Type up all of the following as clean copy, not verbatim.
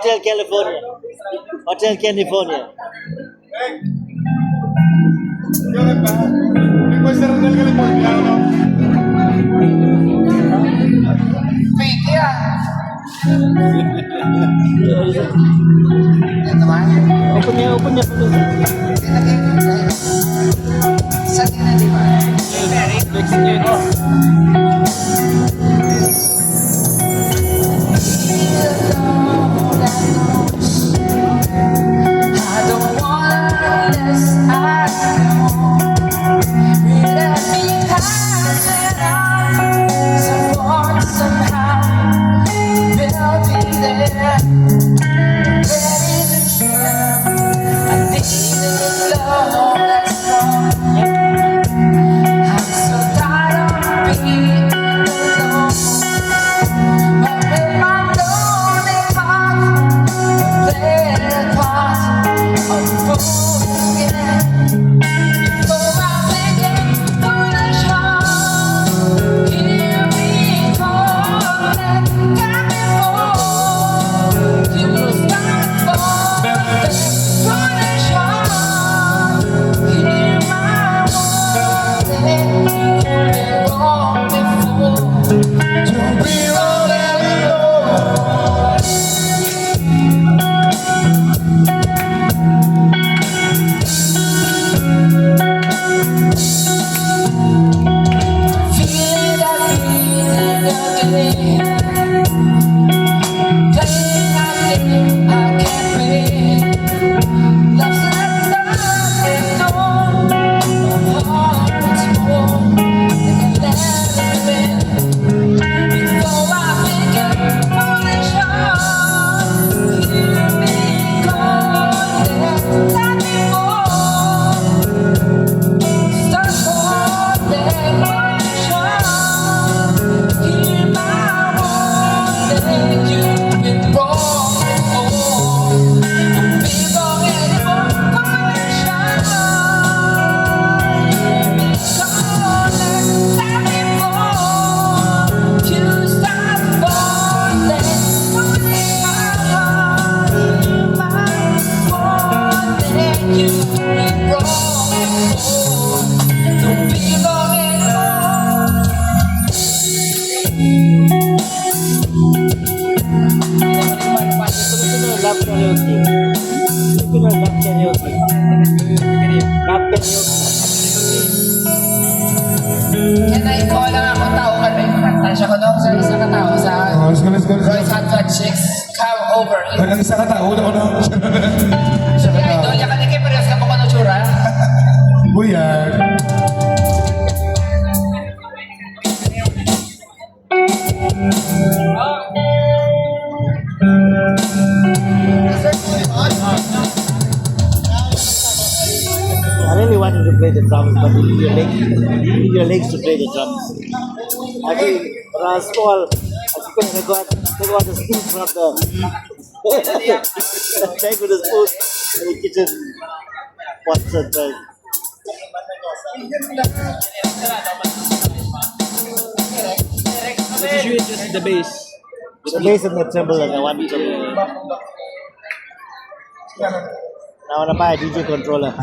Hotel California. Hotel California. Fake yan. Ito ba? Open niya. Sa tingnan, di ba? I don't want unless I know. Let me pass it on. Someone, somehow, will be there. Ready to share. I need a love that's strong. I'm so tired of being alone. But with my lonely heart, play the part of fools again. Before I begin foolish heart, hear me calling. Got me for you stop falling. Foolish heart, hear my warning. You've been wrong before. Don't be wrong anymore. Feeling that feeling again. Playing that game I can't win. Love's like dawn. My heart wants more than I let it in. Before I begin foolish heart, hear me calling. Let me fall. Start falling, foolish heart. Hear my warning. You've been wrong before. Don't be wrong anymore, foolish heart. Hear me calling. Let me fall. You stop falling, foolish heart. Hear my warning. You've been wrong before. Don't be wrong anymore. Love karaoke. Love karaoke. Love karaoke. Can I call lang ako tao ka rin? Tansya ko daw sa isang katao sa Let's go. Royce Hot Fat Chicks. Come over. Hanggang isa ka tao, una ko na. Sabi nga, idol, yakan ni Kim, parehas ka mo kano tsura. Buyag. I really wanted to play the drums, but you need your legs to play the drums. I think when I was small, I was going to go out the spoon from the bag with the spoon in the kitchen. Pots and pans. It's usually just the bass. The bass and the treble and the one treble. Now I want to buy a DJ controller.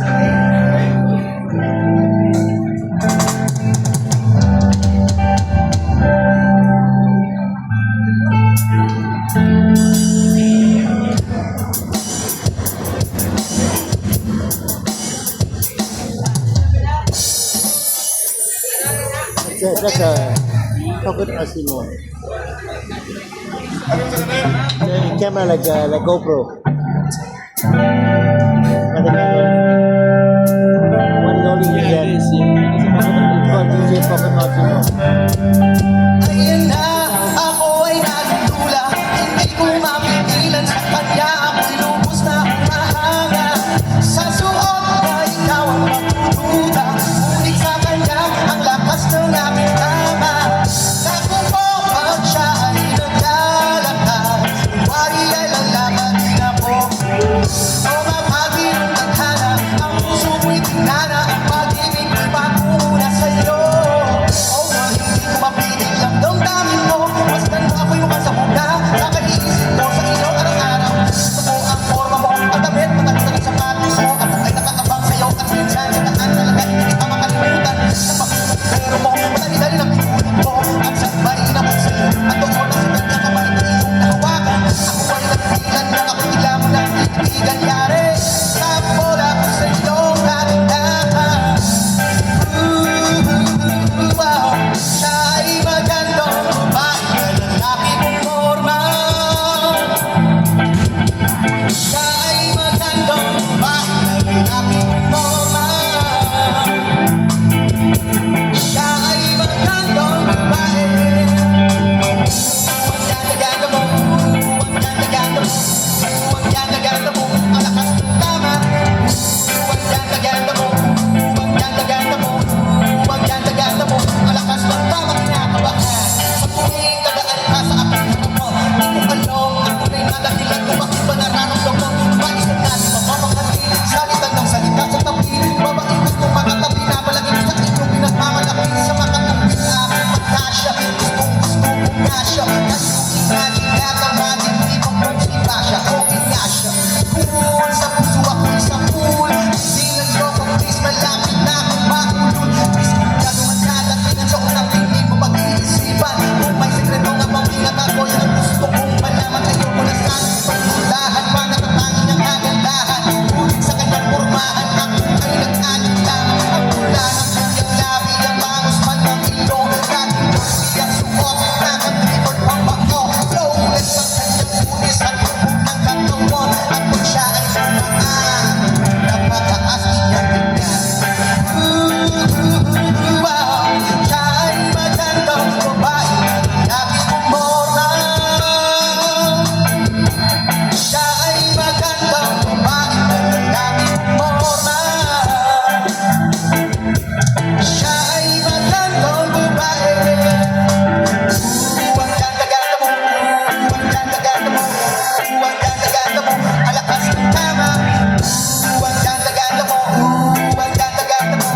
That's a pocket casino. The camera like GoPro. And the camera. One is only in Yeah, there. it is. Yeah. It's called DJ Pocket Casino. Ayun na, ako ay nagtula. Hindi ko mapigilan sa kanya. Ako'y lubos na umahanga. Sa suot na ikaw ang magdududa. Ngunit sa kanya ang lakas ng aking tama. Naku po, pag siya ay naglalakad, wari ay lalaman din ako. O Ignacio. Kahit yung imagine at ang magic, di mo kung si Basha o Ignacio. Cool, sa puso ako'y sa pool. Hindi nayoko, please, malapit na akong makulul. Please, kung gano'n ang dadating sa unang hindi mo pag-iisipan. Kung may sekreto nga pamilat ako, yun ang gusto kong malaman. Ayoko na sa aking pagpuntahan, pa natatangin ang kagandahan. Ulit sa kanyang pormahan, ako ay nag-alit lamang. Ang pula ng kanyang labi, ang bangus man ng ilong. Dating jersey ang suot, nakatipod pang bako. Flawless ang kanyang punis at lubog ng katawan. At kung siya ay lumaan, napakaas niyang tignan. Wow, siya ay magandang babae, lagi umorna. Siya ay magandang babae, lagi umorna. Siya ay magandang babae. Ang ganda-ganda mo, ang ganda-ganda mo, ang ganda-ganda mo, alakas ng tama. Ang ganda-ganda mo, ang ganda-ganda mo,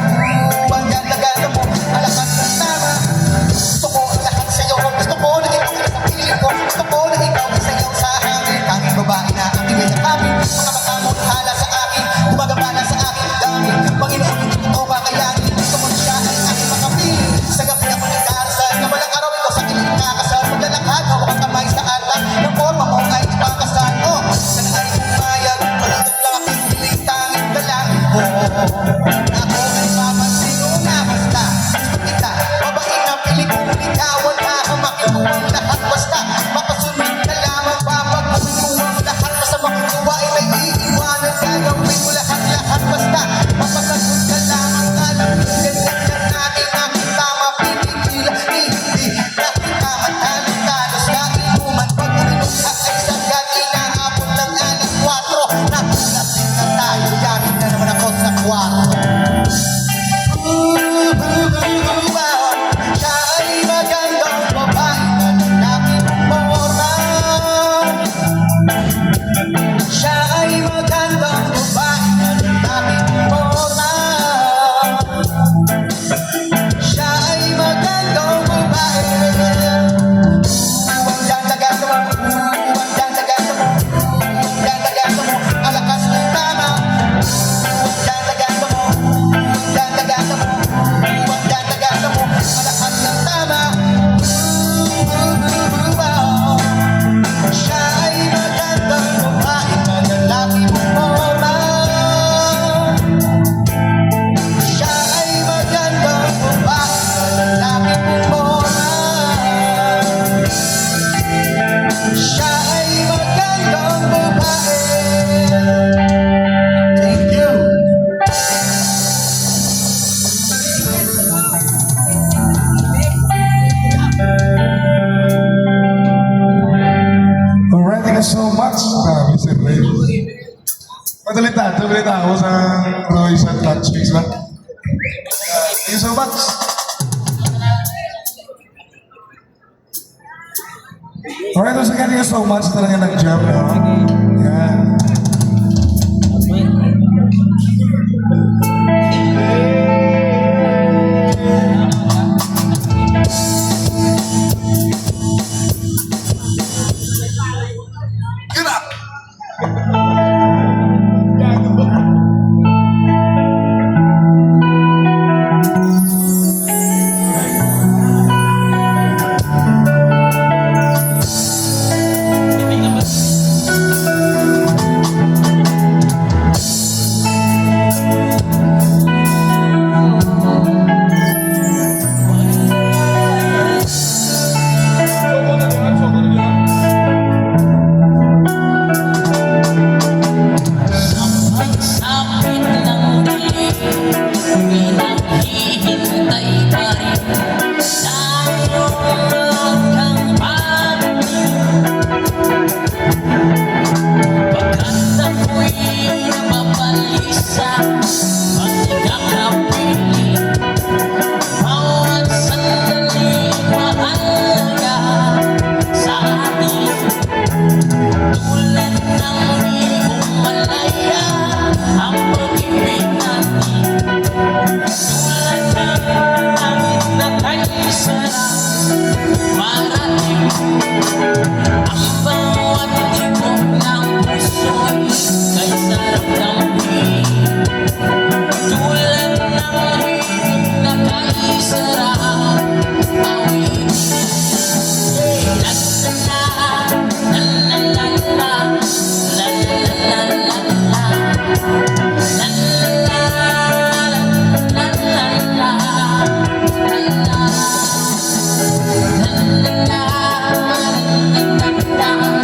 ang ganda-ganda mo, alakas ng tama. Gusto ko ang lahat sa'yo, gusto ko na ikaw na sa piling ko, gusto ko na ikaw ay sayaw sa hangin. Tanging babae na aking yakapin, mga mata mo hala sa akin, gumagabala sa akin ang dami. Panginoon, hindi ko ito kakayanin, gusto ko na siya ay aking makapiling. Sa gabi ako nagdarasal, na walang araw ikaw sa kilig nakakasal. Maglalakad, hawak ang kamay sa altar, ng forma mo ay ipangkasal. Oh, sana ay pumayag, palutong lang aking piling, tanging dalangin ko. Ako ay mapansin o na basta, gusto kita, babae na piling kong ligawan, hahamakin mo ang lahat basta. Mapasunod ka lamang, papagawin mo ang lahat, kasama kuwa ay may iiwanan, gagawin mo lahat-lahat basta. Mapasagot ka lamang, alam mo, ganyan yan natin aking tama, pinipila, hindi na kita matalo-talos na inuman. Pag uminom ka ay sagad, inaabot ng alas 4, nakulasing na tayo, yari na naman ako sa kwarto. Wow, siya ay magandang babae na lalaki umorna. Siya ay magandang babae na lalaki umorna. Siya ay magandang babae. Ang ganda-ganda mo, ang ganda-ganda mo, ang ganda-ganda mo, alakas ng tama. Ang ganda-ganda mo, ang ganda-ganda mo, ang ganda-ganda mo, alakas ng tama. Wow, siya ay magandang babae na lalaki umorna. Siya ay magandang babae na lalaki umorna. Siya ay magandang babae. Thank you. Alright, thank you so much, Mr. Ray. Madalita ako sa Royce at Lunchmix lang. Thank you so much. Alright, once again, thank you so much. Talaga nag-jam, no? Yan. Get up! Marating Ang bawat tibok ng puso'y kay sarap damhin. Tulad ng hiling na kaisarang awitin. La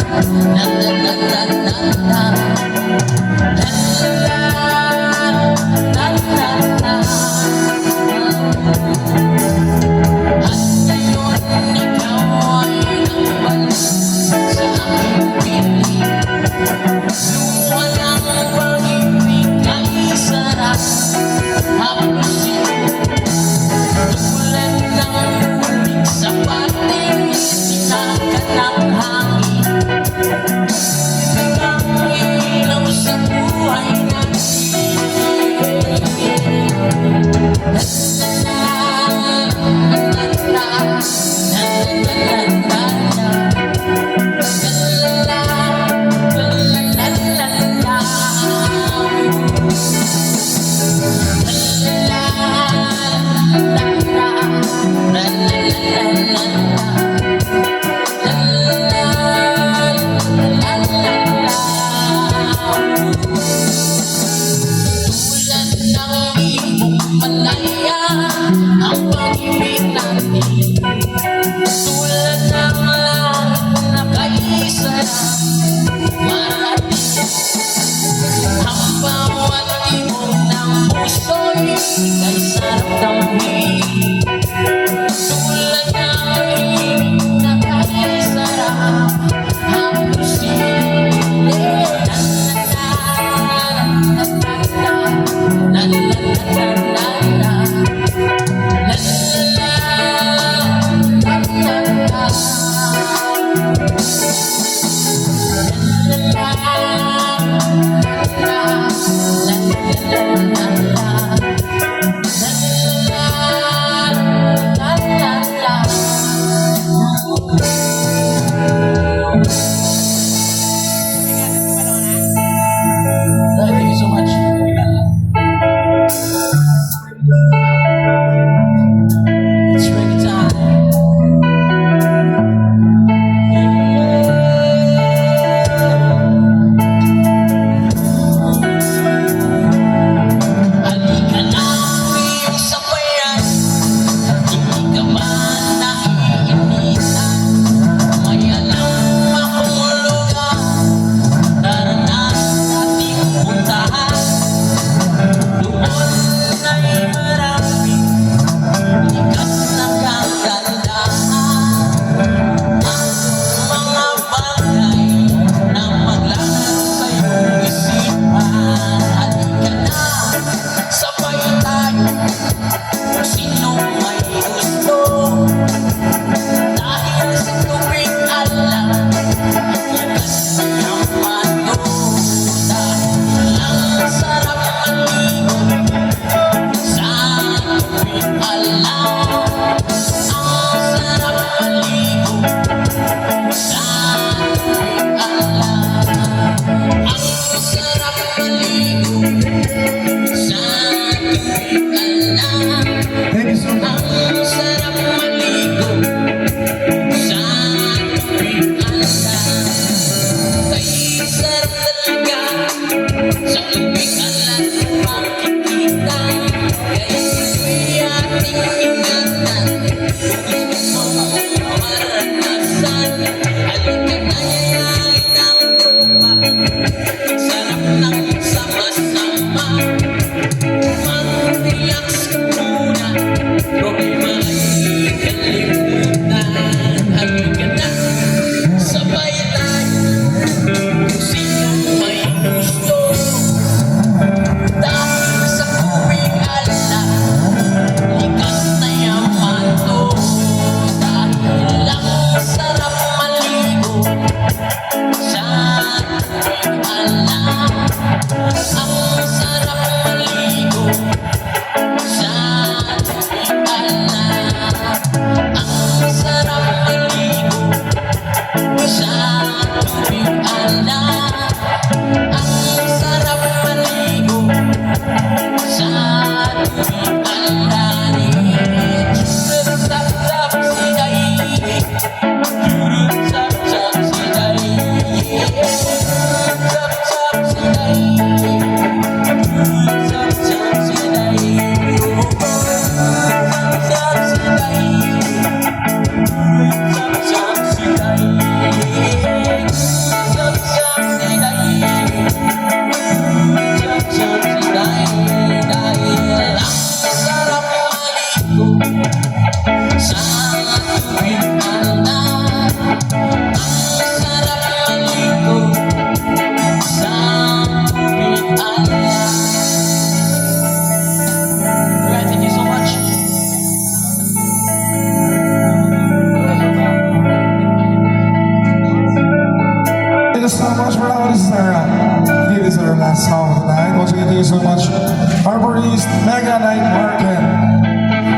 Saya Night Market.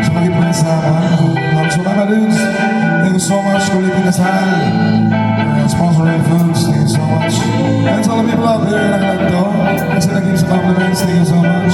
Sa makipag-isama. So mga dudes, thank you so much for ulitin kasal. Sponsoring foods, thank you so much. And to all the people out there na nakalagto, kasi naging sa compliments, thank you so much.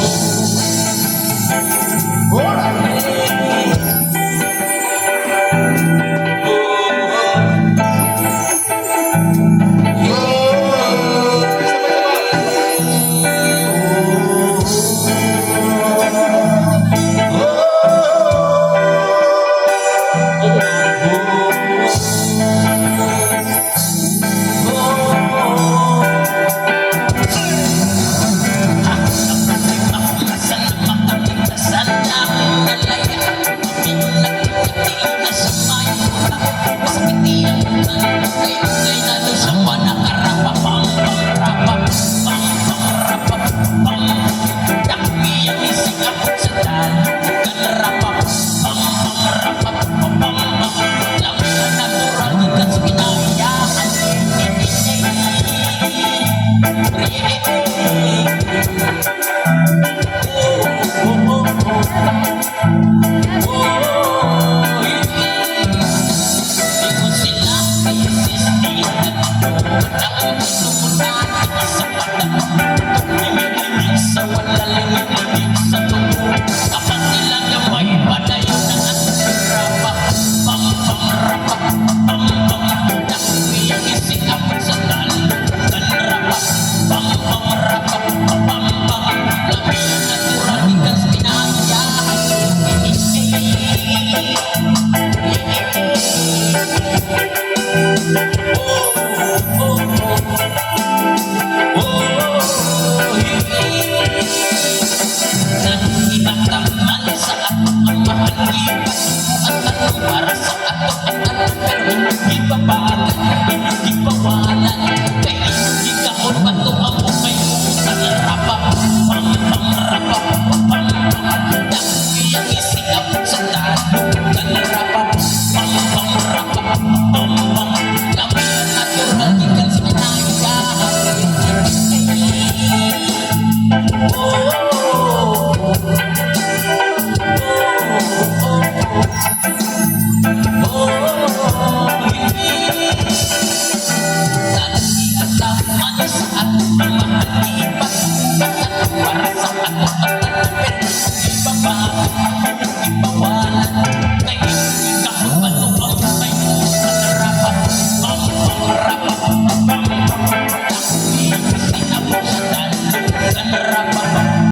Bum